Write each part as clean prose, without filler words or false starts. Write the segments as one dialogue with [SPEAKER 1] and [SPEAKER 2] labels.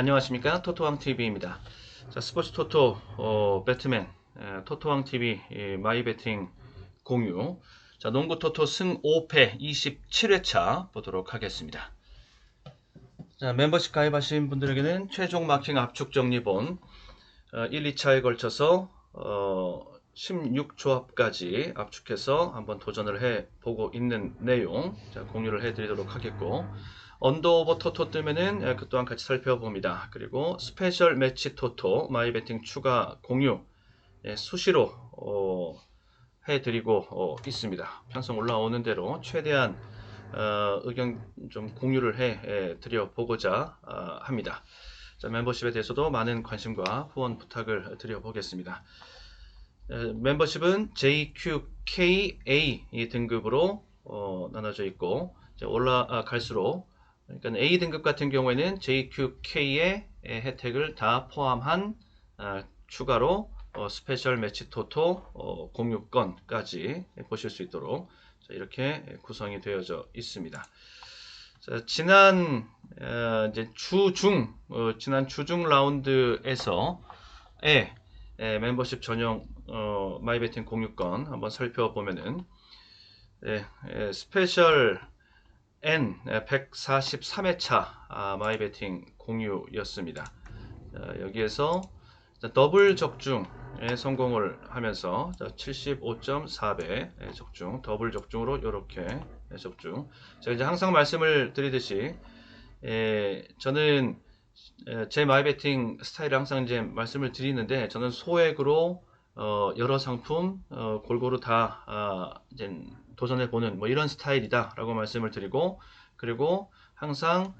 [SPEAKER 1] 안녕하십니까, 토토왕TV입니다. 자, 스포츠 토토 배트맨 토토왕TV 마이 배팅 공유. 자, 농구 토토 승 5패 27회차 보도록 하겠습니다. 자, 멤버십 가입하신 분들에게는 최종 마킹 압축 정리본 1, 2차에 걸쳐서 16조합까지 압축해서 한번 도전을 해보고 있는 내용, 자, 공유를 해드리도록 하겠고, 언더오버 토토 뜨면은 그 또한 같이 살펴봅니다. 그리고 스페셜 매치 토토 마이베팅 추가 공유 수시로 해드리고 있습니다. 편성 올라오는 대로 최대한 의견 좀 공유를 해드려 보고자 합니다. 자, 멤버십에 대해서도 많은 관심과 후원 부탁을 드려보겠습니다. 멤버십은 JQKA 등급으로 나눠져 있고, 올라갈수록, 그러니까 A 등급 같은 경우에는 JQK의 혜택을 다 포함한 추가로 스페셜 매치 토토 공유권까지 보실 수 있도록 이렇게 구성이 되어져 있습니다. 자, 지난 주중 라운드에서 멤버십 전용 마이베팅 공유권 한번 살펴보면은 스페셜 N 143회차 마이베팅 공유였습니다. 여기에서 더블 적중에 성공을 하면서 75.4배 적중, 더블 적중으로 이렇게 적중. 제가 이제 항상 말씀을 드리듯이 저는 제 마이베팅 스타일을 항상 이제 말씀을 드리는데, 저는 소액으로 여러 상품 골고루 다 이제 도전해 보는 뭐 이런 스타일이다라고 말씀을 드리고, 그리고 항상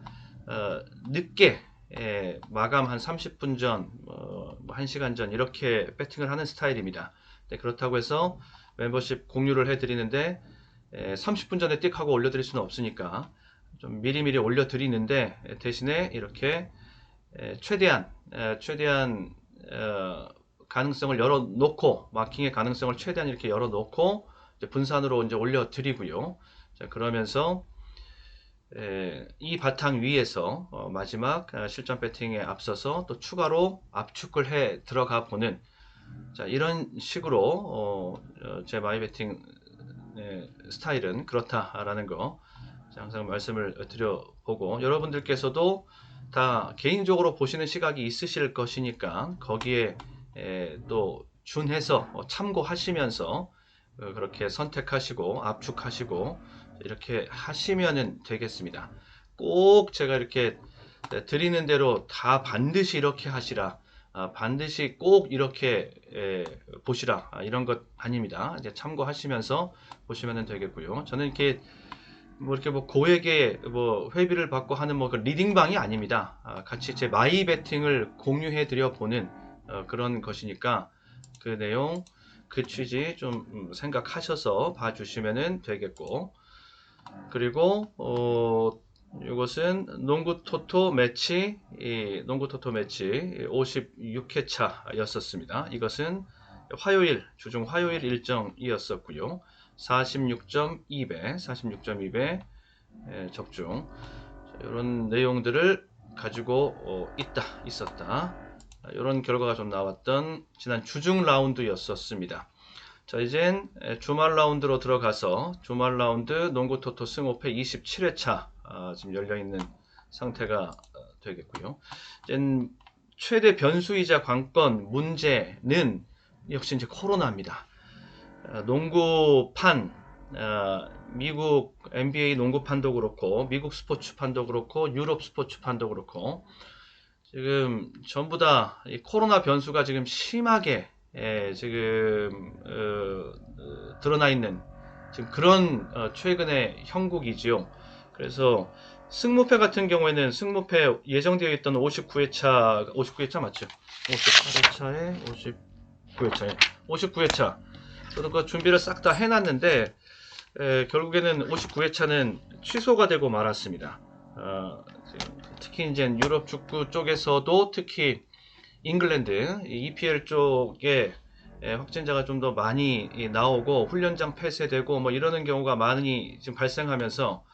[SPEAKER 1] 늦게 마감 한 30분 전, 1시간 전 이렇게 배팅을 하는 스타일입니다. 네, 그렇다고 해서 멤버십 공유를 해드리는데 30분 전에 띡 하고 올려드릴 수는 없으니까 좀 미리미리 올려드리는데, 대신에 이렇게 최대한 가능성을 열어놓고, 마킹의 가능성을 최대한 이렇게 열어놓고 이제 분산으로 이제 올려드리고요. 자, 그러면서 이 바탕 위에서 마지막 실전 배팅에 앞서서 또 추가로 압축을 해 들어가 보는, 자, 이런 식으로 제 마이 배팅 스타일은 그렇다라는 거 항상 말씀을 드려보고, 여러분들께서도 다 개인적으로 보시는 시각이 있으실 것이니까 거기에 또 준해서 참고하시면서 그렇게 선택하시고 압축하시고 이렇게 하시면 되겠습니다. 꼭 제가 이렇게 드리는 대로 다 반드시 이렇게 하시라, 반드시 꼭 이렇게 보시라, 이런 것 아닙니다. 이제 참고하시면서 보시면 되겠고요. 저는 이렇게 고액의 회비를 받고 하는 그 리딩방이 아닙니다. 같이 제 마이 배팅을 공유해 드려 보는 그런 것이니까 그 내용, 그 취지 좀 생각하셔서 봐주시면 되겠고, 그리고 이것은 농구 토토 매치 56회차였었습니다. 이것은 주중 화요일 일정이었었고요. 46.2배 적중, 이런 내용들을 가지고 있었다. 이런 결과가 좀 나왔던 지난 주중 라운드였었습니다. 자, 이젠 주말 라운드로 들어가서 주말 라운드 농구 토토 승 5패 27회차 지금 열려있는 상태가 되겠고요. 이젠 최대 변수이자 관건 문제는 역시 이제 코로나입니다. 농구판, 미국 NBA 농구판도 그렇고, 미국 스포츠판도 그렇고, 유럽 스포츠판도 그렇고, 지금 전부 다 이 코로나 변수가 지금 심하게 지금 드러나 있는 지금 그런 최근의 형국이지요. 그래서 승무패 같은 경우에는 승무패 예정되어 있던 59회차 맞죠? 58회차에 59회차 저도 그 준비를 싹 다 해놨는데 결국에는 59회차는 취소가 되고 말았습니다. 특히 이제 유럽 축구 쪽에서도, 특히 잉글랜드 EPL 쪽에 확진자가 좀 더 많이 나오고 훈련장 폐쇄되고 뭐 이러는 경우가 많이 지금 발생하면서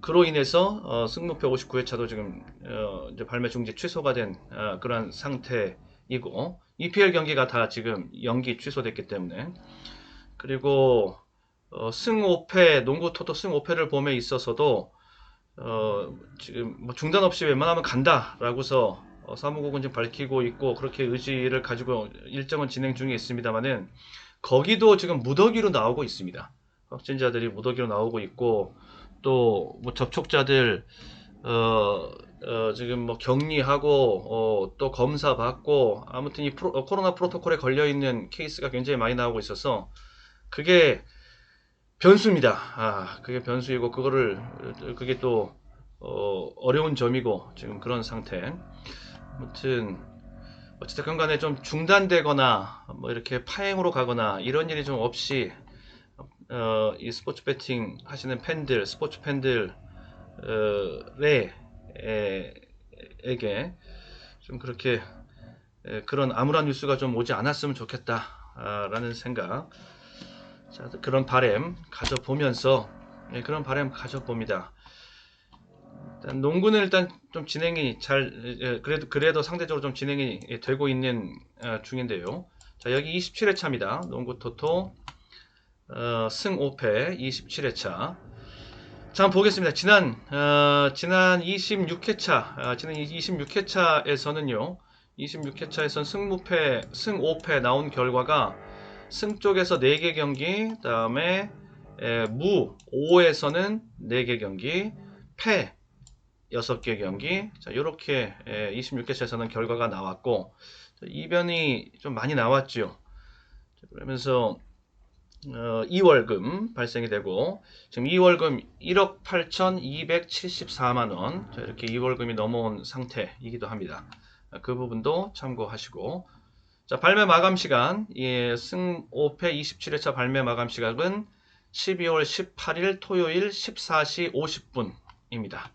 [SPEAKER 1] 그로 인해서 승무패 59회차도 지금 이제 발매 중지 취소가 된 그런 상태이고 EPL 경기가 다 지금 연기 취소됐기 때문에 그리고 승 5패 농구 토토 승 5패를 봄에 있어서도 지금 뭐 중단 없이 웬만하면 간다라고서 사무국은 지금 밝히고 있고 그렇게 의지를 가지고 일정은 진행 중에 있습니다만은 거기도 지금 무더기로 나오고 있습니다. 확진자들이 무더기로 나오고 있고 또 뭐 접촉자들 지금 뭐 격리하고 또 검사 받고 아무튼 이 코로나 프로토콜에 걸려 있는 케이스가 굉장히 많이 나오고 있어서 그게 변수입니다. 그게 변수이고 그게 또 어려운 점이고 지금 그런 상태. 아무튼 어쨌든 간에 좀 중단되거나 뭐 이렇게 파행으로 가거나 이런 일이 좀 없이 이 스포츠 배팅 하시는 팬들, 스포츠 팬들의 에게 좀 그렇게 그런 암울한 뉴스가 좀 오지 않았으면 좋겠다라는 생각. 자, 그런 바람 가져보면서 그런 바람 가져봅니다. 일단 농구는 일단 좀 진행이 잘 그래도 상대적으로 좀 진행이 되고 있는 중인데요. 자, 여기 27회차입니다. 농구 토토 승 5패 27회차. 자, 한번 보겠습니다. 지난 26회차 지난 26회차에서는요. 26회차에선 승 5패 나온 결과가 승 쪽에서 4개 경기, 다음에 무 5에서는 4개 경기, 패 6개 경기. 자, 요렇게 26회차에서는 결과가 나왔고 이변이 좀 많이 나왔죠. 그러면서 2월금 발생이 되고 지금 2월금 1억 8,274만원 이렇게 2월금이 넘어온 상태이기도 합니다. 그 부분도 참고하시고 자, 발매 마감 시간 승 5패 27회차 발매 마감 시각은 12월 18일 토요일 14시 50분입니다.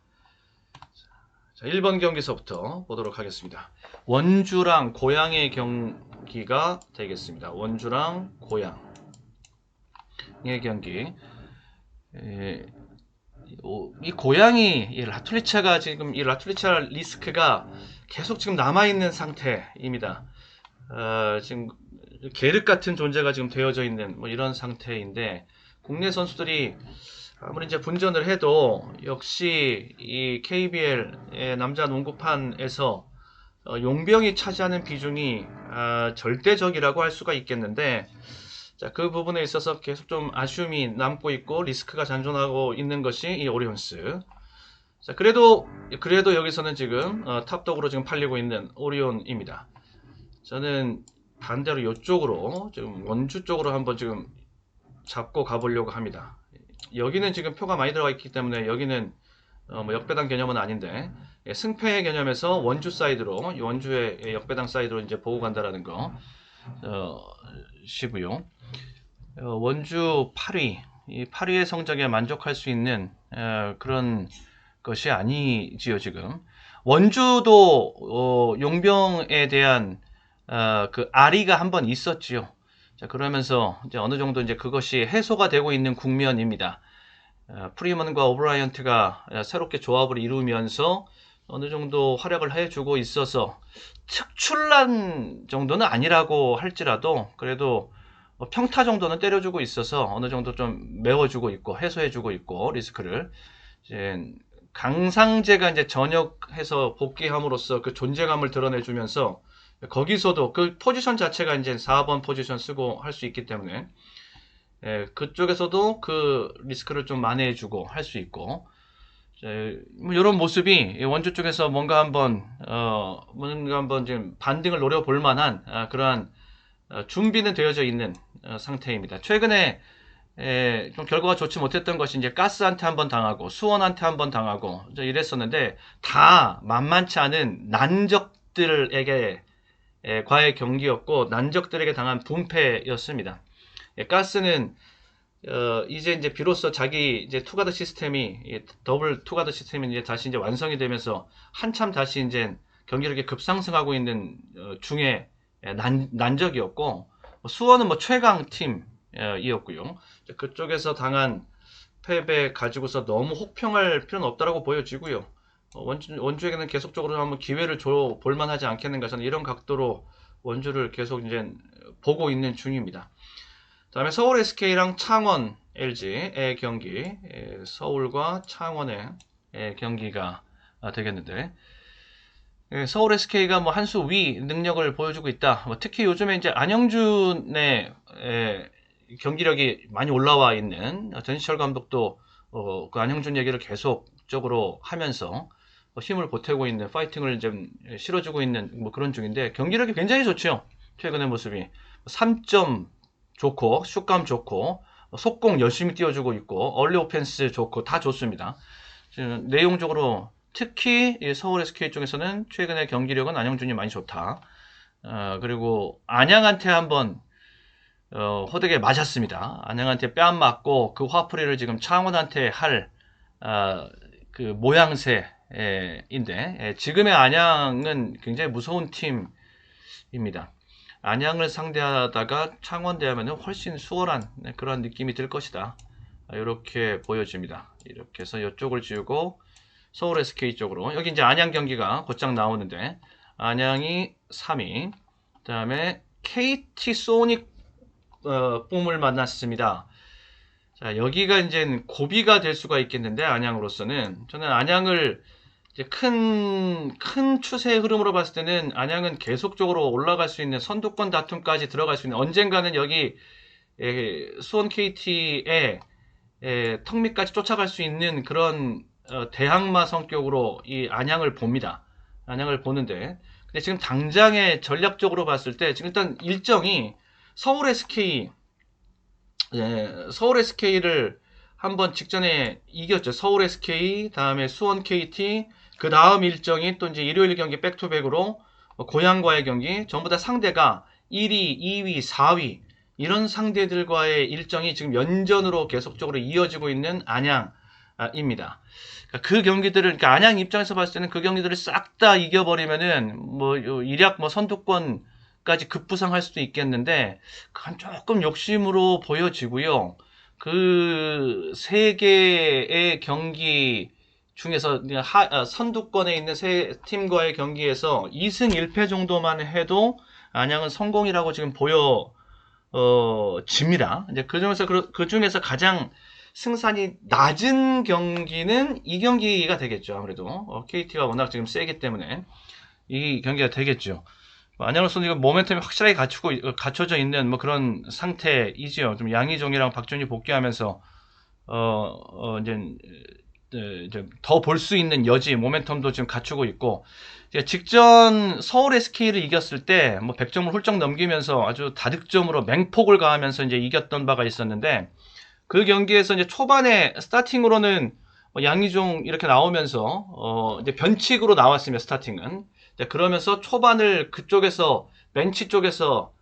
[SPEAKER 1] 자, 1번 경기서부터 보도록 하겠습니다. 원주랑 고양의 경기가 되겠습니다. 원주랑 고양 의 경기. 이 고양이 이 라툴리차가 지금 이 라툴리차 리스크가 계속 지금 남아있는 상태입니다. 지금 계륵 같은 존재가 지금 되어져 있는 뭐 이런 상태인데 국내 선수들이 아무리 이제 분전을 해도 역시 이 KBL의 남자 농구판에서 용병이 차지하는 비중이 절대적이라고 할 수가 있겠는데 자, 그 부분에 있어서 계속 좀 아쉬움이 남고 있고 리스크가 잔존하고 있는 것이 이 오리온스. 자, 그래도 여기서는 지금 탑독으로 지금 팔리고 있는 오리온입니다. 저는 반대로 이쪽으로 지금 원주 쪽으로 한번 지금 잡고 가보려고 합니다. 여기는 지금 표가 많이 들어가 있기 때문에 여기는 뭐 역배당 개념은 아닌데 승패의 개념에서 원주 사이드로 원주의 역배당 사이드로 이제 보고 간다라는 거 시고요. 원주 8위, 이 8위의 성적에 만족할 수 있는 그런 것이 아니지요 지금. 원주도 용병에 대한 그 아리가 한번 있었지요. 자, 그러면서 이제 어느 정도 이제 그것이 해소가 되고 있는 국면입니다. 프리먼과 오브라이언트가 새롭게 조합을 이루면서 어느 정도 활약을 해주고 있어서 특출난 정도는 아니라고 할지라도 그래도 평타 정도는 때려주고 있어서 어느 정도 좀 메워주고 있고 해소해주고 있고 리스크를 이제 강상재가 이제 전역해서 복귀함으로써 그 존재감을 드러내주면서 거기서도 그 포지션 자체가 이제 4번 포지션 쓰고 할 수 있기 때문에 그쪽에서도 그 리스크를 좀 만회해주고 할 수 있고 뭐 이런 모습이 원주 쪽에서 뭔가 한번 지금 반등을 노려볼 만한 그러한 준비는 되어져 있는 상태입니다. 최근에 좀 결과가 좋지 못했던 것이 이제 가스한테 한번 당하고 수원한테 한번 당하고 이랬었는데 다 만만치 않은 난적들에게 과의 경기였고 난적들에게 당한 분패였습니다. 가스는 이제 비로소 자기 이제 투가드 시스템이 더블 투가드 시스템이 이제 다시 이제 완성이 되면서 한참 다시 이제 경기력이 급상승하고 있는 중에 난적이었고 수원은 뭐 최강 팀이었고요. 그쪽에서 당한 패배 가지고서 너무 혹평할 필요는 없다라고 보여지고요. 원주에게는 계속적으로 한번 기회를 줘 볼만하지 않겠는가, 저는 이런 각도로 원주를 계속 이제 보고 있는 중입니다. 다음에 서울 SK랑 창원 LG의 경기, 서울과 창원의 경기가 되겠는데, 서울 SK가 뭐 한 수 위 능력을 보여주고 있다. 특히 요즘에 이제 안영준의 경기력이 많이 올라와 있는 전시철 감독도 그 안영준 얘기를 계속적으로 하면서 힘을 보태고 있는, 파이팅을 좀 실어주고 있는 뭐 그런 중인데, 경기력이 굉장히 좋죠. 최근의 모습이 3점 좋고, 슛감 좋고, 속공 열심히 띄워주고 있고, 얼리 오펜스 좋고, 다 좋습니다. 내용적으로 특히 서울 SK 쪽에서는 최근의 경기력은 안영준이 많이 좋다. 그리고 안양한테 한번 호되게 맞았습니다. 안양한테 뺨 맞고 그 화풀이를 지금 창원한테 할 그 모양새인데, 지금의 안양은 굉장히 무서운 팀입니다. 안양을 상대하다가 창원 대하면 훨씬 수월한 그런 느낌이 들 것이다. 이렇게 보여집니다. 이렇게 해서 이쪽을 지우고 서울 SK 쪽으로, 여기 이제 안양 경기가 곧장 나오는데, 안양이 3위, 그 다음에 KT 소닉 뿜을 만났습니다. 자, 여기가 이제 고비가 될 수가 있겠는데, 안양으로서는 저는 안양을 이제 큰 추세의 흐름으로 봤을 때는 안양은 계속적으로 올라갈 수 있는, 선두권 다툼까지 들어갈 수 있는, 언젠가는 여기 수원 KT의 턱 밑까지 쫓아갈 수 있는 그런 대항마 성격으로 이 안양을 봅니다. 안양을 보는데, 근데 지금 당장의 전략적으로 봤을 때 지금 일단 일정이 서울 SK, 서울 SK를 한번 직전에 이겼죠. 서울 SK, 다음에 수원 KT, 그 다음 일정이 또 이제 일요일 경기 백투백으로 고양과의 경기, 전부 다 상대가 1위, 2위, 4위 이런 상대들과의 일정이 지금 연전으로 계속적으로 이어지고 있는 안양입니다. 그 경기들을, 그러니까 안양 입장에서 봤을 때는 그 경기들을 싹 다 이겨버리면은 뭐 일약 뭐 선두권까지 급부상할 수도 있겠는데, 그건 조금 욕심으로 보여지고요. 그 세 개의 경기 중에서 선두권에 있는 세 팀과의 경기에서 2승 1패 정도만 해도 안양은 성공이라고 지금 집니다. 이제 그 중에서 가장 승산이 낮은 경기는 이 경기가 되겠죠. 아무래도 KT가 워낙 지금 세기 때문에 이 경기가 되겠죠. 안양으로서는 지금 모멘텀이 확실하게 갖춰져 있는 뭐 그런 상태이지요. 좀 양희종이랑 박준희 복귀하면서 이제 더 볼 수 있는 여지, 모멘텀도 지금 갖추고 있고, 직전 서울 SK를 이겼을 때 뭐 100점을 훌쩍 넘기면서 아주 다득점으로 맹폭을 가하면서 이제 이겼던 바가 있었는데, 그 경기에서 이제 초반에 스타팅으로는 양희종 이렇게 나오면서 이제 변칙으로 나왔으면 스타팅은, 그러면서 초반을 그쪽에서 벤치 쪽에서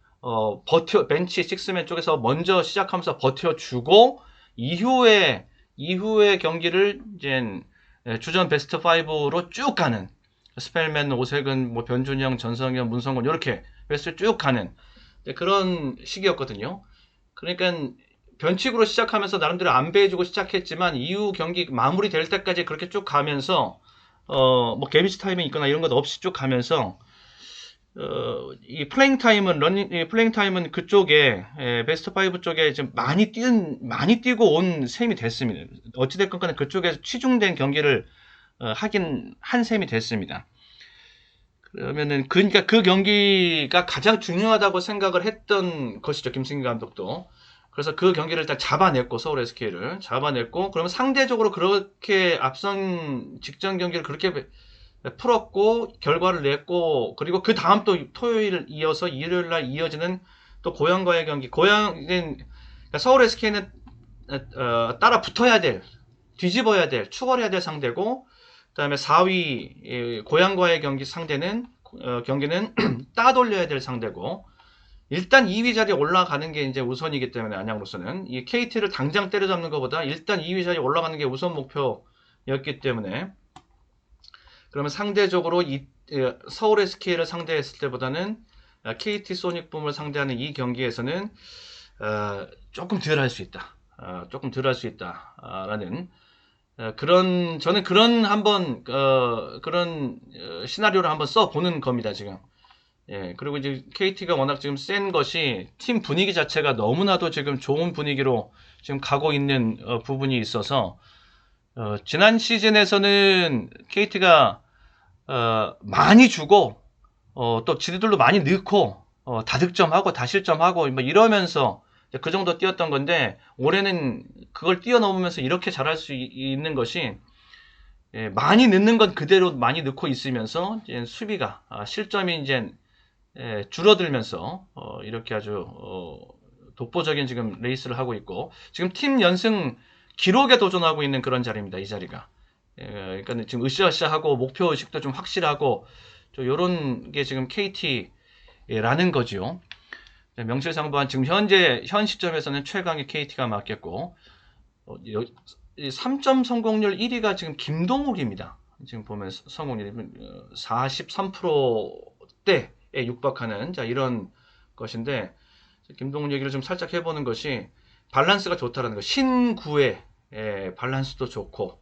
[SPEAKER 1] 벤치 식스맨 쪽에서 먼저 시작하면서 버텨주고, 이후에 경기를 이제 주전 베스트 5로 쭉 가는, 스펠맨, 오색은, 뭐 변준영, 전성현, 문성곤 이렇게 베스트 쭉 가는 그런 시기였거든요. 그러니까 변칙으로 시작하면서 나름대로 안배해주고 시작했지만, 이후 경기 마무리될 때까지 그렇게 쭉 가면서 뭐 개비치 타임이 있거나 이런 것 없이 쭉 가면서 이 플레잉 타임은 그쪽에 베스트 5 쪽에 지금 많이 뛰고 온 셈이 됐습니다. 어찌됐건 간에 그쪽에서 치중된 경기를 하긴 한 셈이 됐습니다. 그러면은 그러니까 그 경기가 가장 중요하다고 생각을 했던 것이죠, 김승기 감독도. 그래서 그 경기를 일단 잡아냈고, 서울 SK를 잡아냈고, 그러면 상대적으로 그렇게 앞선 직전 경기를 그렇게 풀었고 결과를 냈고, 그리고 그 다음 또 토요일 이어서 일요일 날 이어지는 또 고양과의 경기, 그러니까 서울 SK는 따라 붙어야 될, 뒤집어야 될, 추월해야 될 상대고, 그다음에 4위 고양과의 경기는 따돌려야 될 상대고, 일단 2위 자리에 올라가는 게 이제 우선이기 때문에 안양으로서는 이 KT를 당장 때려잡는 것보다 일단 2위 자리에 올라가는 게 우선 목표였기 때문에, 그러면 상대적으로 서울 SK를 상대했을 때보다는 KT 소닉붐을 상대하는 이 경기에서는 조금 덜 할 수 있다. 조금 덜 할 수 있다라는 저는 그런 한번 그런 시나리오를 한번 써보는 겁니다 지금. 예, 그리고 이제 KT가 워낙 지금 센 것이 팀 분위기 자체가 너무나도 지금 좋은 분위기로 지금 가고 있는 부분이 있어서 지난 시즌에서는 KT가 많이 주고 또 지들도 많이 넣고 다득점하고 다실점하고 뭐 이러면서 그 정도 뛰었던 건데 올해는 그걸 뛰어넘으면서 이렇게 잘할 수 있는 것이 예, 많이 넣는 건 그대로 많이 넣고 있으면서 이제 수비가 실점이 이제 줄어들면서 이렇게 아주 독보적인 지금 레이스를 하고 있고 지금 팀 연승 기록에 도전하고 있는 그런 자리입니다. 이 자리가. 그러니까 지금 으쌰으쌰하고 목표 의식도 좀 확실하고 요런 게 지금 KT라는 거죠. 명실상부한 지금 현 시점에서는 최강의 KT가 맞겠고 3점 성공률 1위가 지금 김동욱입니다. 지금 보면 성공률이 43%대에 육박하는 이런 것인데 김동욱 얘기를 좀 살짝 해보는 것이 밸런스가 좋다라는 거. 신구의 밸런스도 좋고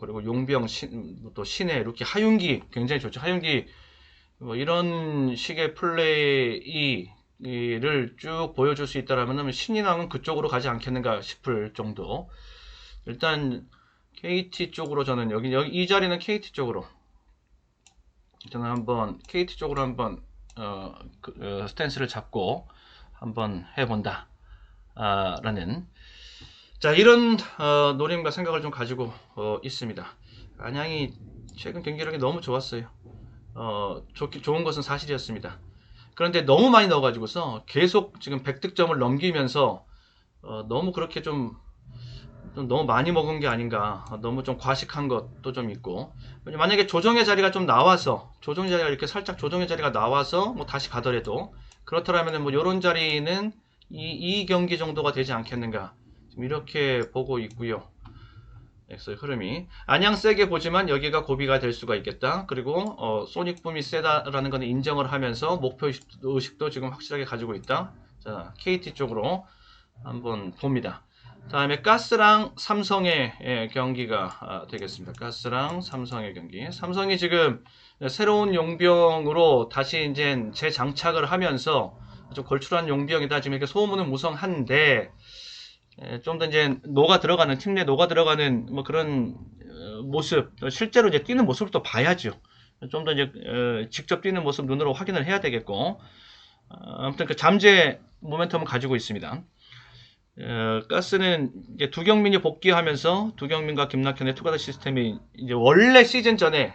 [SPEAKER 1] 그리고 용병 또 신의 루키 하윤기 굉장히 좋죠. 하윤기 뭐 이런 식의 플레이를 쭉 보여줄 수 있다라면 신이 나면 그쪽으로 가지 않겠는가 싶을 정도. 일단 KT 쪽으로 저는 여기 이 자리는 KT 쪽으로 저는 한번 KT 쪽으로 한번 스탠스를 잡고 한번 해본다 라는 이런 노림과 생각을 좀 가지고 있습니다. 안양이 최근 경기력이 너무 좋았어요. 좋은 것은 사실이었습니다. 그런데 너무 많이 넣어가지고서 계속 지금 100득점을 넘기면서 너무 그렇게 좀 너무 많이 먹은 게 아닌가, 너무 좀 과식한 것도 좀 있고, 만약에 조정의 자리가 좀 나와서 조정의 자리가 이렇게 살짝 조정의 자리가 나와서 뭐 다시 가더라도 그렇더라면 뭐 요런 자리는 이 경기 정도가 되지 않겠는가 지금 이렇게 보고 있고요. 엑스의 흐름이 안양 세게 보지만 여기가 고비가 될 수가 있겠다. 그리고 소닉붐이 세다라는 것은 인정을 하면서 목표 의식도 지금 확실하게 가지고 있다. 자, KT 쪽으로 한번 봅니다. 다음에 가스랑 삼성의 경기가 되겠습니다. 가스랑 삼성의 경기. 삼성이 지금 새로운 용병으로 다시 이제 재장착을 하면서 좀 걸출한 용병이다. 지금 이렇게 소문은 무성한데 좀 더 이제 팀 내 녹아 들어가는 뭐 그런 모습, 실제로 이제 뛰는 모습을 또 봐야죠. 좀 더 이제 직접 뛰는 모습 눈으로 확인을 해야 되겠고, 아무튼 그 잠재 모멘텀을 가지고 있습니다. 가스는 이제 두경민이 복귀하면서 두경민과 김낙현의 투가드 시스템이 이제 원래 시즌 전에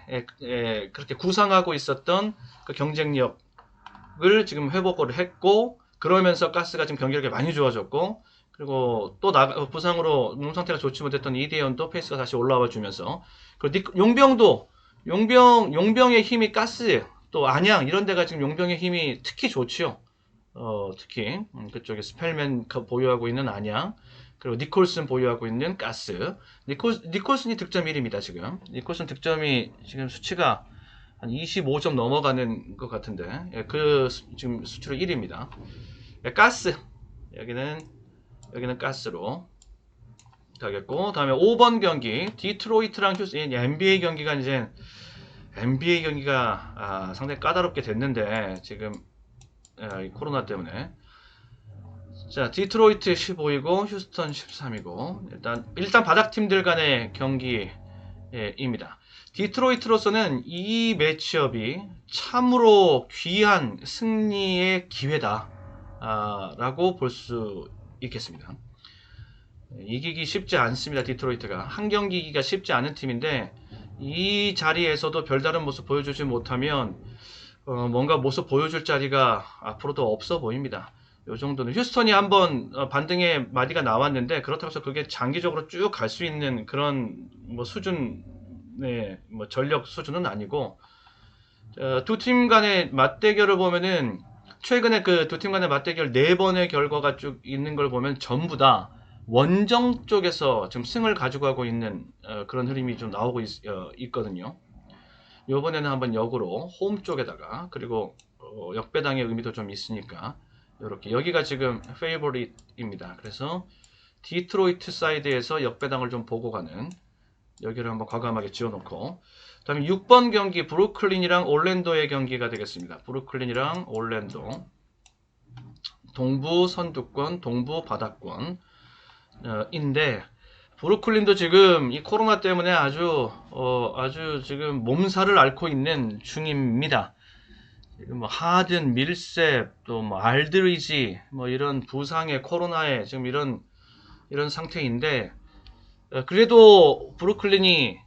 [SPEAKER 1] 그렇게 구상하고 있었던 그 경쟁력을 지금 회복을 했고, 그러면서 가스가 지금 경기력이 많이 좋아졌고, 그리고 또 부상으로 몸 상태가 좋지 못했던 이대현도 페이스가 다시 올라와 주면서, 그리고 용병의 힘이 가스, 또 안양 이런 데가 지금 용병의 힘이 특히 좋지요. 특히 그쪽에 스펠맨 보유하고 있는 안양, 그리고 니콜슨 보유하고 있는 가스. 니콜슨이 득점 1위입니다 지금. 니콜슨 득점이 지금 수치가 한 25점 넘어가는 것 같은데, 그 지금 수치로 1위입니다. 가스 여기는 가스로 가겠고, 다음에 5번 경기 디트로이트랑 휴스턴. NBA 경기가 이제 상당히 까다롭게 됐는데 지금 코로나 때문에. 자, 디트로이트 15이고 휴스턴 13이고 일단 바닥팀들 간의 경기입니다. 디트로이트로서는 이 매치업이 참으로 귀한 승리의 기회다 라고 볼 수 있겠습니다. 이기기 쉽지 않습니다. 디트로이트가 한 경기 이기기가 쉽지 않은 팀인데 이 자리에서도 별다른 모습 보여주지 못하면 뭔가 모습 보여줄 자리가 앞으로도 없어 보입니다. 요 정도는 휴스턴이 한번 반등의 마디가 나왔는데 그렇다고 해서 그게 장기적으로 쭉 갈 수 있는 그런 뭐 수준의 뭐 전력 수준은 아니고, 두 팀 간의 맞대결을 보면은 최근에 그 두 팀 간의 맞대결 4번의 결과가 쭉 있는 걸 보면 전부 다 원정 쪽에서 지금 승을 가지고 가고 있는 그런 흐름이 좀 나오고 있거든요. 요번에는 한번 역으로 홈 쪽에다가, 그리고 역배당의 의미도 좀 있으니까 이렇게 여기가 지금 페이보릿입니다. 그래서 디트로이트 사이드에서 역배당을 좀 보고 가는, 여기를 한번 과감하게 지어놓고, 다음에 6번 경기 브루클린이랑 올랜도의 경기가 되겠습니다. 브루클린이랑 올랜도, 동부 선두권, 동부 바다권 인데, 브루클린도 지금 이 코로나 때문에 아주 지금 몸살을 앓고 있는 중입니다. 지금 뭐 하든, 밀셉, 또 뭐 알드리지, 뭐 이런 부상의 코로나에 지금 이런 상태인데, 그래도 브루클린이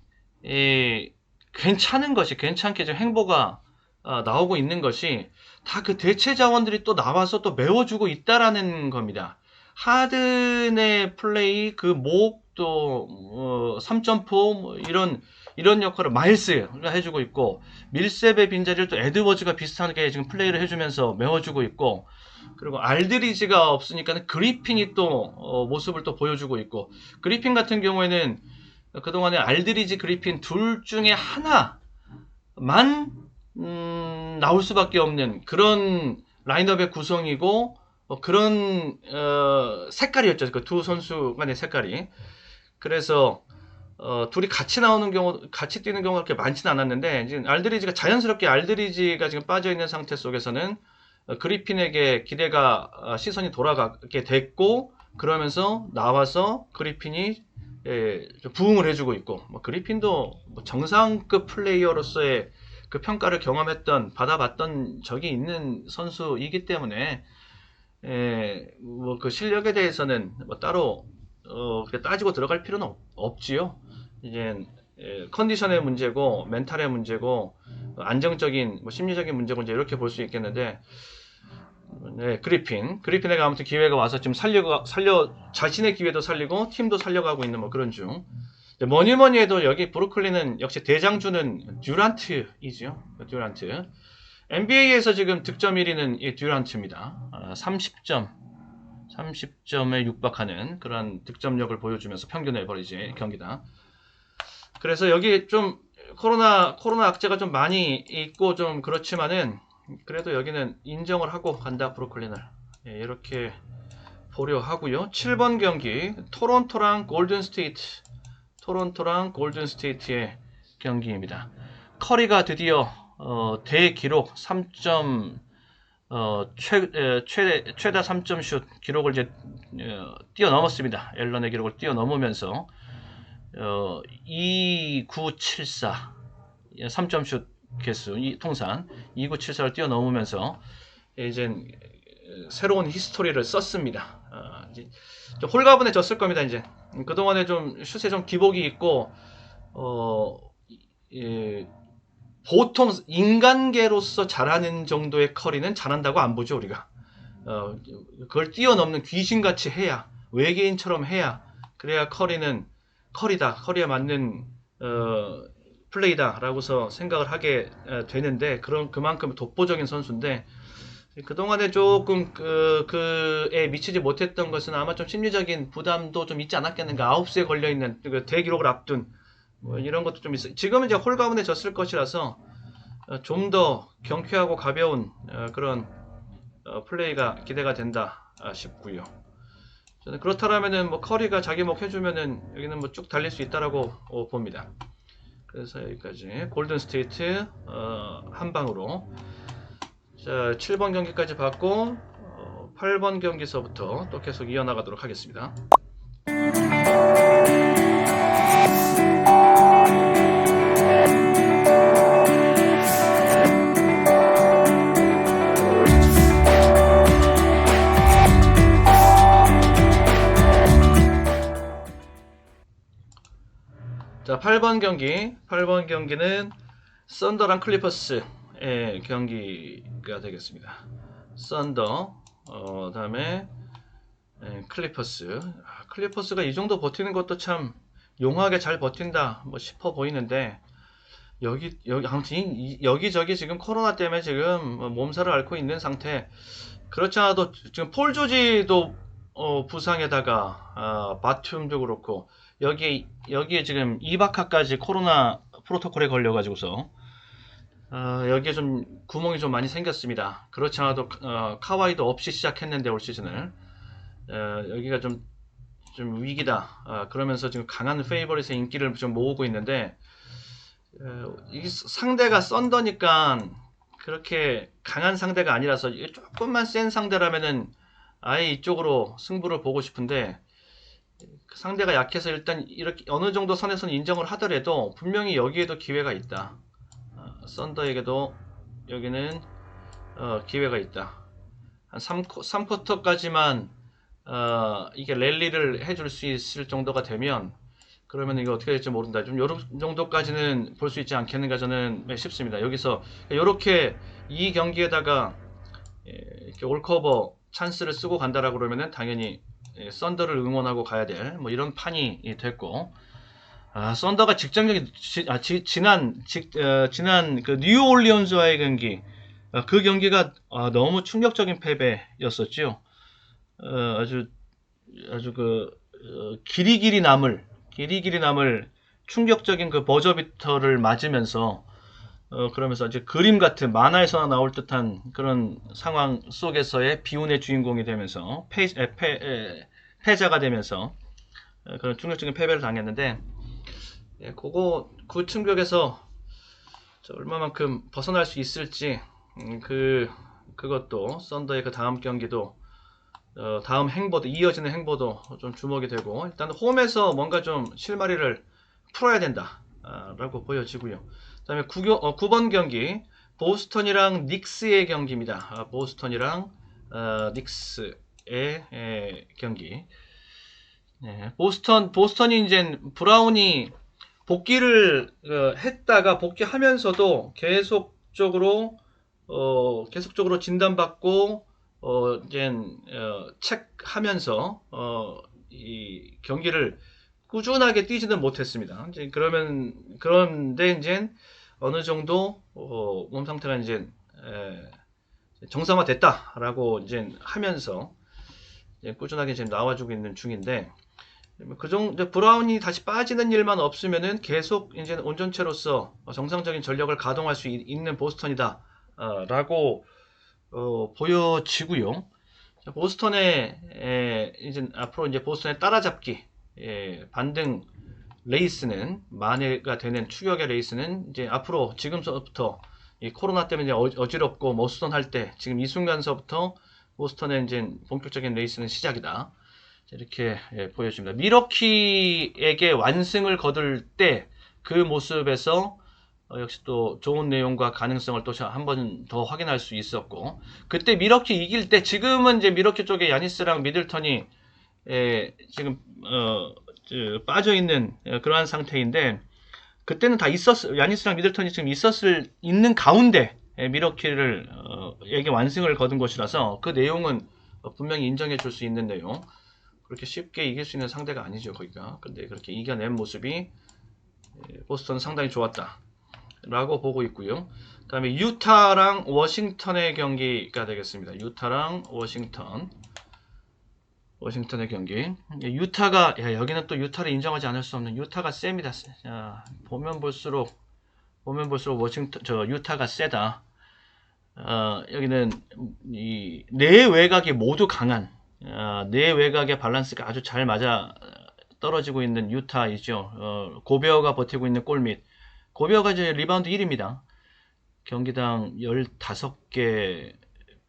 [SPEAKER 1] 괜찮게 지금 행보가 나오고 있는 것이 다 그 대체 자원들이 또 나와서 또 메워주고 있다라는 겁니다. 하든의 플레이, 그 또 3점포 뭐 이런 역할을 마일스가 해주고 있고, 밀셉의 빈자리를 또 에드워즈가 비슷하게 지금 플레이를 해주면서 메워주고 있고, 그리고 알드리지가 없으니까 그리핀이 또 모습을 또 보여주고 있고, 그리핀 같은 경우에는 그동안에 알드리지, 그리핀 둘 중에 하나만 나올 수밖에 없는 그런 라인업의 구성이고, 그런 색깔이었죠. 그 두 선수 간의 색깔이. 그래서 둘이 같이 뛰는 경우가 그렇게 많지는 않았는데, 지금 자연스럽게 알드리지가 지금 빠져 있는 상태 속에서는 그리핀에게 시선이 돌아가게 됐고, 그러면서 나와서 그리핀이 부응을 해주고 있고, 그리핀도 정상급 플레이어로서의 그 평가를 받아봤던 적이 있는 선수이기 때문에, 그 실력에 대해서는 따로 따지고 들어갈 필요는 없지요. 이제 컨디션의 문제고, 멘탈의 문제고, 안정적인 심리적인 문제고, 이제 이렇게 볼 수 있겠는데, 그리핀에게 아무튼 기회가 와서 지금 자신의 기회도 살리고 팀도 살려가고 있는 그런 중. 뭐니 해도 여기 브루클린은 역시 대장주는 듀란트이지요. 듀란트. NBA에서 지금 득점 1위는 이 듀란트입니다. 30점에 육박하는 그런 득점력을 보여주면서 평균 에버리지 경기다. 그래서 여기 좀 코로나 악재가 좀 많이 있고 좀 그렇지만은, 그래도 여기는 인정을 하고 간다, 브루클린을. 이렇게 보려 하고요. 7번 경기 토론토랑 골든스테이트의 경기입니다. 커리가 드디어 대기록 3점 최다 3점 슛 기록을 이제 뛰어넘었습니다. 앨런의 기록을 뛰어넘으면서 2974 3점 슛 개수 통산 2974를 뛰어넘으면서 이제 새로운 히스토리를 썼습니다. 이제 홀가분해졌을 겁니다. 이제 그동안에 좀 슛에 좀 기복이 있고, 보통 인간계로서 잘하는 정도의 커리는 잘한다고 안 보죠, 우리가. 그걸 뛰어넘는, 귀신같이 해야, 외계인처럼 해야, 그래야 커리에 맞는 플레이다 라고서 생각을 하게 되는데, 그만큼 독보적인 선수인데, 그동안에 조금 그에 미치지 못했던 것은 아마 좀 심리적인 부담도 좀 있지 않았겠는가. 9수에 걸려있는 그 대기록을 앞둔 이런 것도 좀 있어요. 지금은 이제 홀가분해졌을 것이라서 좀 더 경쾌하고 가벼운 그런 플레이가 기대가 된다 싶고요. 저는 그렇다면은 커리가 자기 목 해주면은 여기는 쭉 달릴 수 있다라고 봅니다. 그래서 여기까지 골든 스테이트 한 방으로. 자, 7번 경기까지 봤고 8번 경기서부터 또 계속 이어나가도록 하겠습니다. 자, 8번 경기는 썬더랑 클리퍼스의 경기가 되겠습니다. 썬더, 다음에 클리퍼스가 이 정도 버티는 것도 참 용하게 잘 버틴다 싶어 보이는데, 아무튼 여기저기 지금 코로나 때문에 지금 몸살을 앓고 있는 상태. 그렇지 않아도 지금 폴 조지도 부상에다가 바툼도 그렇고, 여기에 지금 이바카까지 코로나 프로토콜에 걸려가지고서 여기에 좀 구멍이 좀 많이 생겼습니다. 그렇지 않아도 카와이도 없이 시작했는데 올 시즌을 여기가 좀 좀 위기다. 그러면서 지금 강한 페이버릿의 인기를 좀 모으고 있는데 이 상대가 썬더니까 그렇게 강한 상대가 아니라서 조금만 센 상대라면은 아예 이쪽으로 승부를 보고 싶은데 그 상대가 약해서 일단 이렇게 어느 정도 선에서는 인정을 하더라도 분명히 여기에도 기회가 있다. 썬더에게도 여기는 기회가 있다. 한 3쿼터까지만 이게 랠리를 해줄 수 있을 정도가 되면 그러면 이거 어떻게 될지 모른다. 좀 요런 정도까지는 볼 수 있지 않겠는가 저는 싶습니다. 여기서 이렇게 이 경기에다가 이렇게 올커버 찬스를 쓰고 간다라고 그러면은 당연히 썬더를 응원하고 가야 될 뭐 이런 판이 됐고 썬더가 직전적인 지난 그 뉴올리언즈와의 경기 그 경기가 너무 충격적인 패배였었죠. 아주 그 길이길이 남을 충격적인 그 버저비터를 맞으면서 그러면서 이제 그림 같은 만화에서나 나올 듯한 그런 상황 속에서의 비운의 주인공이 되면서 패자가 되면서 그런 충격적인 패배를 당했는데 그 충격에서 얼마만큼 벗어날 수 있을지 그것도 썬더의 그 다음 경기도 다음 행보도 이어지는 행보도 좀 주목이 되고 일단 홈에서 뭔가 좀 실마리를 풀어야 된다 라고 보여지고요. 그 다음에 9번 경기 보스턴이랑 닉스의 경기입니다. 보스턴이랑 닉스의 경기. 보스턴이 이제 브라운이 복귀를 했다가 복귀하면서도 계속적으로 진단받고 이제 체크하면서 이 경기를 꾸준하게 뛰지는 못했습니다. 이제 그런데 이제 어느 정도 몸 상태가 이제 정상화됐다라고 이제 하면서 이제 꾸준하게 지금 나와주고 있는 중인데 그 정도 브라운이 다시 빠지는 일만 없으면은 계속 이제 온전체로서 정상적인 전력을 가동할 수 있는 보스턴이다 라고 보여지고요. 보스턴의 이제 앞으로 이제 보스턴의 따라잡기 반등 레이스는 만회가 되는 추격의 레이스는 이제 앞으로 지금서부터 이 코로나 때문에 어지럽고 머스턴 할 때 지금 이 순간서부터 보스턴의 이제 본격적인 레이스는 시작이다. 이렇게 보여집니다. 미러키에게 완승을 거둘 때 그 모습에서 역시 또 좋은 내용과 가능성을 또 한 번 더 확인할 수 있었고 그때 미러키 이길 때 지금은 이제 미러키 쪽에 야니스랑 미들턴이 지금 빠져 있는 그러한 상태인데 그때는 다 야니스랑 미들턴이 지금 있는 가운데 미러키를 에게 완승을 거둔 것이라서 그 내용은 분명히 인정해 줄 수 있는 내용. 그렇게 쉽게 이길 수 있는 상대가 아니죠 거기가. 근데 그렇게 이겨낸 모습이 보스턴은 상당히 좋았다 라고 보고 있고요. 그 다음에 유타랑 워싱턴의 경기가 되겠습니다. 유타랑 워싱턴의 경기. 유타가 여기는 또 유타를 인정하지 않을 수 없는 유타가 셉니다. 보면 볼수록 유타가 세다. 여기는 이 네 외곽이 모두 강한 네 외곽의 밸런스가 아주 잘 맞아 떨어지고 있는 유타이죠. 고베어가 버티고 있는 골밑. 고베어가 이제 리바운드 1위입니다. 경기당 15개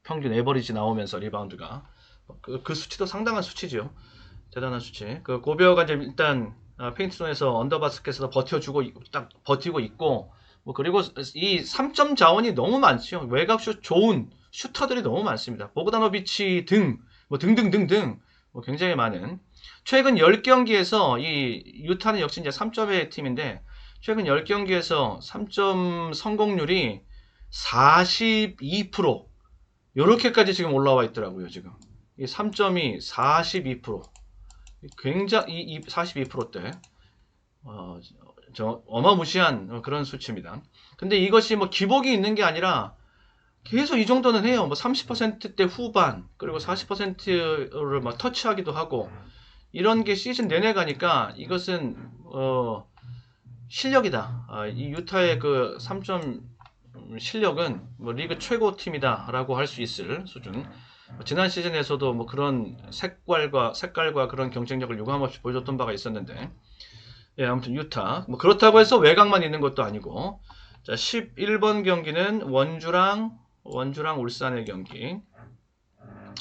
[SPEAKER 1] 평균 에버리지 나오면서 리바운드가 그 수치도 상당한 수치죠. 대단한 수치. 그 고베어가 이제 일단 페인트존에서 언더바스켓에서 딱 버티고 있고 뭐 그리고 이 3점 자원이 너무 많죠. 외곽슛 좋은 슈터들이 너무 많습니다. 보그다노비치 등등등등 굉장히 많은 최근 10경기에서 이 유타는 역시 이제 3점의 팀인데 최근 10경기에서 3점 성공률이 42% 요렇게까지 지금 올라와 있더라고요. 지금 이 3점이 42% 굉장히 42%대 어마무시한 그런 수치입니다. 근데 이것이 뭐 기복이 있는 게 아니라 계속 이 정도는 해요. 뭐 30%대 후반 그리고 40%를 막 터치하기도 하고 이런 게 시즌 내내 가니까 이것은 실력이다. 이 유타의 그 3점 실력은 뭐 리그 최고 팀이다라고 할 수 있을 수준. 지난 시즌에서도 뭐 그런 색깔과 그런 경쟁력을 유감없이 보여줬던 바가 있었는데, 예, 아무튼 유타. 뭐 그렇다고 해서 외곽만 있는 것도 아니고. 자, 11번 경기는 원주랑 울산의 경기.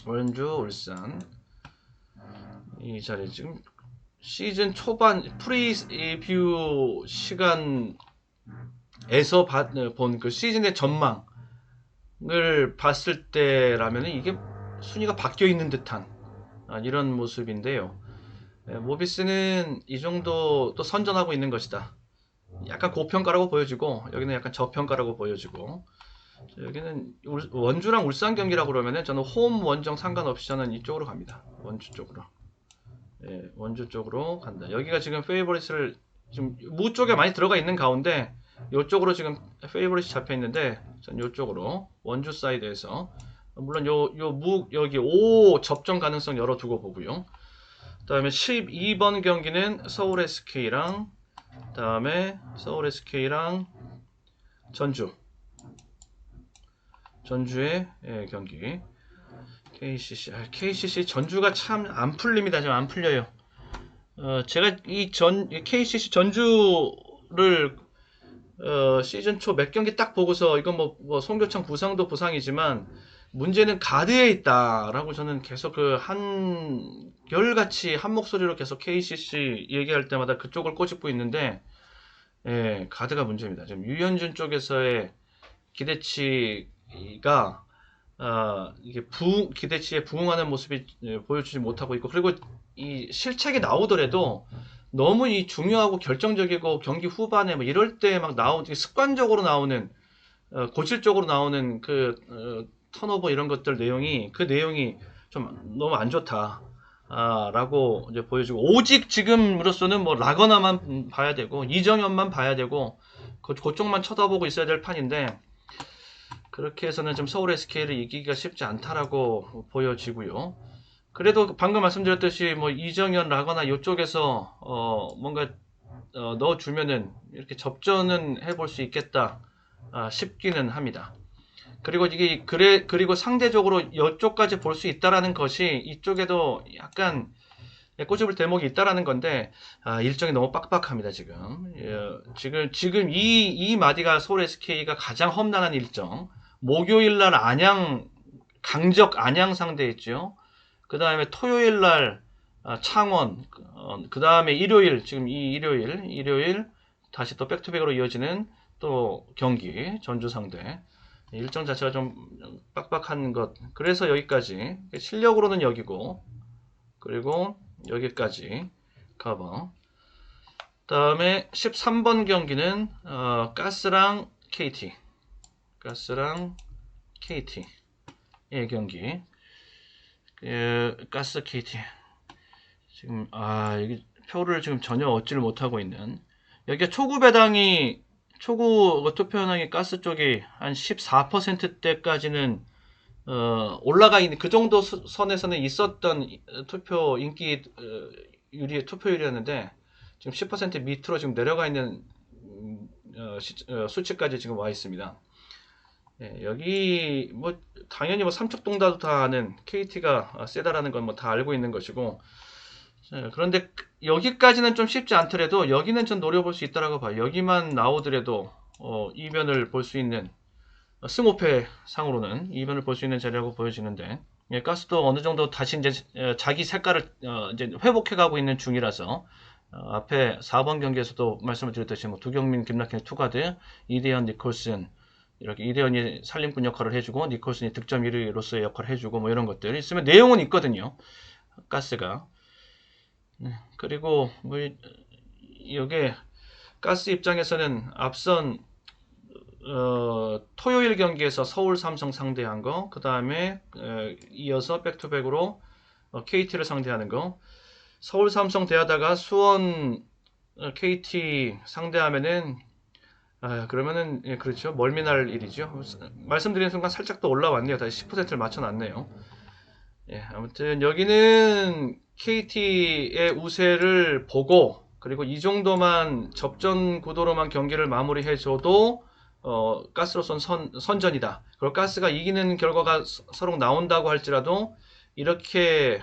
[SPEAKER 1] 원주, 울산. 이 자리 지금 시즌 초반 프리뷰 시간에서 본 그 시즌의 전망을 봤을 때라면 이게 순위가 바뀌어 있는 듯한 이런 모습인데요. 모비스는 이 정도 또 선전하고 있는 것이다. 약간 고평가라고 보여지고 여기는 약간 저평가라고 보여지고, 여기는 원주랑 울산 경기라고 그러면은 저는 홈 원정 상관없이 저는 이쪽으로 갑니다. 원주 쪽으로. 예, 원주 쪽으로 간다. 여기가 지금 페이보릿을 지금 무 쪽에 많이 들어가 있는 가운데 이쪽으로 지금 페이보릿이 잡혀 있는데 전 이쪽으로 원주 사이드에서, 물론 여기 5 접전 가능성 열어두고 보고요. 다음에 12번 경기는 서울 SK랑 전주의 경기. KCC 전주가 참 안 풀립니다. 지금 안 풀려요. 제가 KCC 전주를 시즌 초 몇 경기 딱 보고서 이건 뭐 송교창 부상도 부상이지만 문제는 가드에 있다라고 저는 계속 그 한결같이 한 목소리로 계속 KCC 얘기할 때마다 그쪽을 꼬집고 있는데, 예, 가드가 문제입니다. 지금 유현준 쪽에서의 기대치가 이게 기대치에 부응하는 모습이 보여주지 못하고 있고, 그리고 이 실책이 나오더라도 너무 이 중요하고 결정적이고 경기 후반에 뭐 이럴 때 막 습관적으로 나오는 고질적으로 나오는 그 턴오버 이런 것들 내용이 좀 너무 안 좋다. 라고 이제 보여주고, 오직 지금으로서는 뭐 라거나만 봐야 되고 이정현만 봐야 되고 그쪽만 쳐다보고 있어야 될 판인데, 그렇게 해서는 좀 서울 SK를 이기기가 쉽지 않다라고 보여지고요. 그래도 방금 말씀드렸듯이 뭐 이정현, 라거나 이쪽에서 뭔가 넣어주면은 이렇게 접전은 해볼 수 있겠다 싶기는 합니다. 그리고 그리고 상대적으로 이쪽까지 볼 수 있다라는 것이 이쪽에도 약간 꼬집을 대목이 있다라는 건데, 일정이 너무 빡빡합니다. 지금 이 마디가 서울 SK가 가장 험난한 일정. 목요일날 강적 안양 상대 있죠. 그 다음에 토요일날 창원, 그 다음에 지금 이 일요일 다시 또 백투백으로 이어지는 또 경기 전주 상대. 일정 자체가 좀 빡빡한 것. 그래서 여기까지 실력으로는 여기고, 그리고 여기까지 커버. 다음에 13번 경기는 가스랑 KT의 경기. 가스 KT. 지금 여기 표를 지금 전혀 얻지를 못하고 있는. 여기가 초구 투표 현황이 가스 쪽이 한 14%대까지는 올라가 있는 그 정도 선에서는 있었던 투표 투표율이었는데 지금 10% 밑으로 지금 내려가 있는 수치까지 지금 와 있습니다. 예, 여기 뭐 당연히 뭐 삼척동다도 다 아는 KT가 세다라는 건 뭐 다 알고 있는 것이고, 그런데 여기까지는 좀 쉽지 않더라도 여기는 전 노려볼 수 있다라고 봐요. 여기만 나오더라도 이변을 볼 수 있는, 승호패 상으로는 이변을 볼 수 있는 자리라고 보여지는데, 예, 가스도 어느 정도 다시 이제 자기 색깔을 이제 회복해가고 있는 중이라서 앞에 4번 경기에서도 말씀을 드렸듯이 뭐 두경민, 김낙현의 투가드, 이대현, 니콜슨, 이렇게 이대현이 살림꾼 역할을 해주고 니콜슨이 득점 1위로서의 역할을 해주고 뭐 이런 것들 있으면 내용은 있거든요. 가스가. 그리고 뭐 이게 가스 입장에서는 앞선 토요일 경기에서 서울 삼성 상대한 거, 그 다음에 이어서 백투백으로 KT를 상대하는 거, 서울 삼성 대하다가 수원 KT 상대하면은 그러면은 예, 그렇죠. 멀미날 일이죠. 말씀드리는 순간 살짝 또 올라왔네요. 다시 10%를 맞춰놨네요. 예, 아무튼 여기는 KT의 우세를 보고, 그리고 이 정도만 접전 구도로만 경기를 마무리해줘도 가스로선 선전이다. 그리고 가스가 이기는 결과가 서로 나온다고 할지라도 이렇게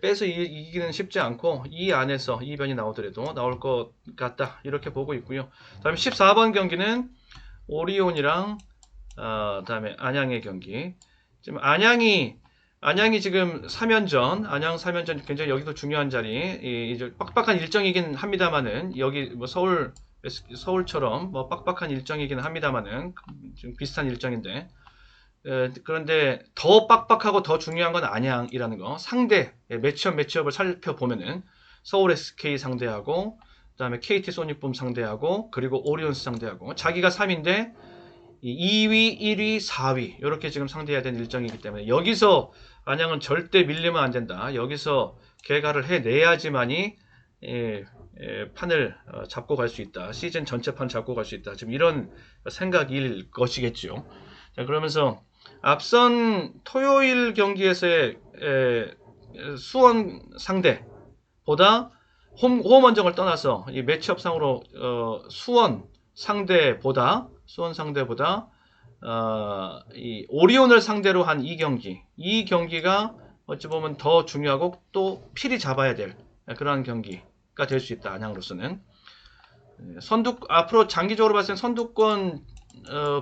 [SPEAKER 1] 빼서 이기는 쉽지 않고 이 안에서 이변이 나오더라도 나올 것 같다. 이렇게 보고 있고요. 다음에 14번 경기는 오리온이랑 다음에 안양의 경기. 지금 안양이 지금 3연전, 안양 3연전 굉장히 여기도 중요한 자리. 이제 빡빡한 일정이긴 합니다만은 여기 뭐 서울처럼 뭐 빡빡한 일정이긴 합니다만은 지금 비슷한 일정인데 그런데 더 빡빡하고 더 중요한 건 안양이라는 거. 상대 매치업을 살펴보면은 서울 SK 상대하고 그다음에 KT 소닉붐 상대하고 그리고 오리온스 상대하고 자기가 3인데 2위, 1위, 4위 이렇게 지금 상대해야 되는 일정이기 때문에 여기서 안양은 절대 밀리면 안 된다. 여기서 개가를 해내야지만이 판을 잡고 갈 수 있다. 시즌 전체 판 잡고 갈 수 있다. 지금 이런 생각일 것이겠죠. 자, 그러면서 앞선 토요일 경기에서의 수원 상대보다 홈 원정을 떠나서 이 매치업상으로 수원 상대보다 이 오리온을 상대로 한 이 경기가 어찌 보면 더 중요하고 또 필히 잡아야 될 그러한 경기가 될 수 있다. 안양으로서는 앞으로 장기적으로 봤을 때 선두권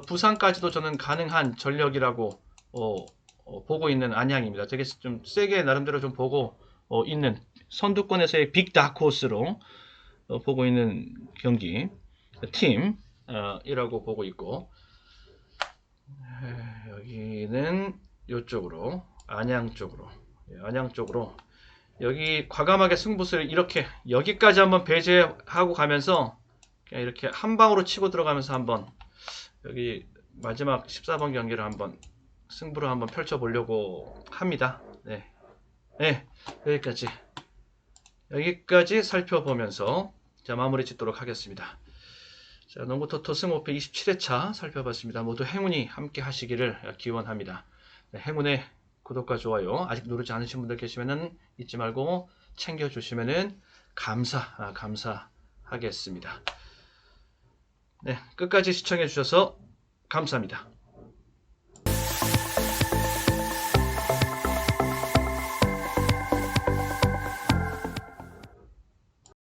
[SPEAKER 1] 부상까지도 저는 가능한 전력이라고 보고 있는 안양입니다. 되게 좀 세게 나름대로 좀 보고 있는 선두권에서의 빅 다크호스로 보고 있는 경기 팀이라고 보고 있고 여기는 이쪽으로 안양 쪽으로 여기 과감하게 승부수를 이렇게 여기까지 한번 배제하고 가면서 그냥 이렇게 한 방으로 치고 들어가면서 한번 여기 마지막 14번 경기를 한번 승부를 한번 펼쳐보려고 합니다. 네, 여기까지 살펴보면서 자, 마무리 짓도록 하겠습니다. 자, 농구 토토 승호패 27회차 살펴봤습니다. 모두 행운이 함께 하시기를 기원합니다. 네, 행운의 구독과 좋아요 아직 누르지 않으신 분들 계시면은 잊지 말고 챙겨주시면은 감사하겠습니다. 네, 끝까지 시청해 주셔서 감사합니다.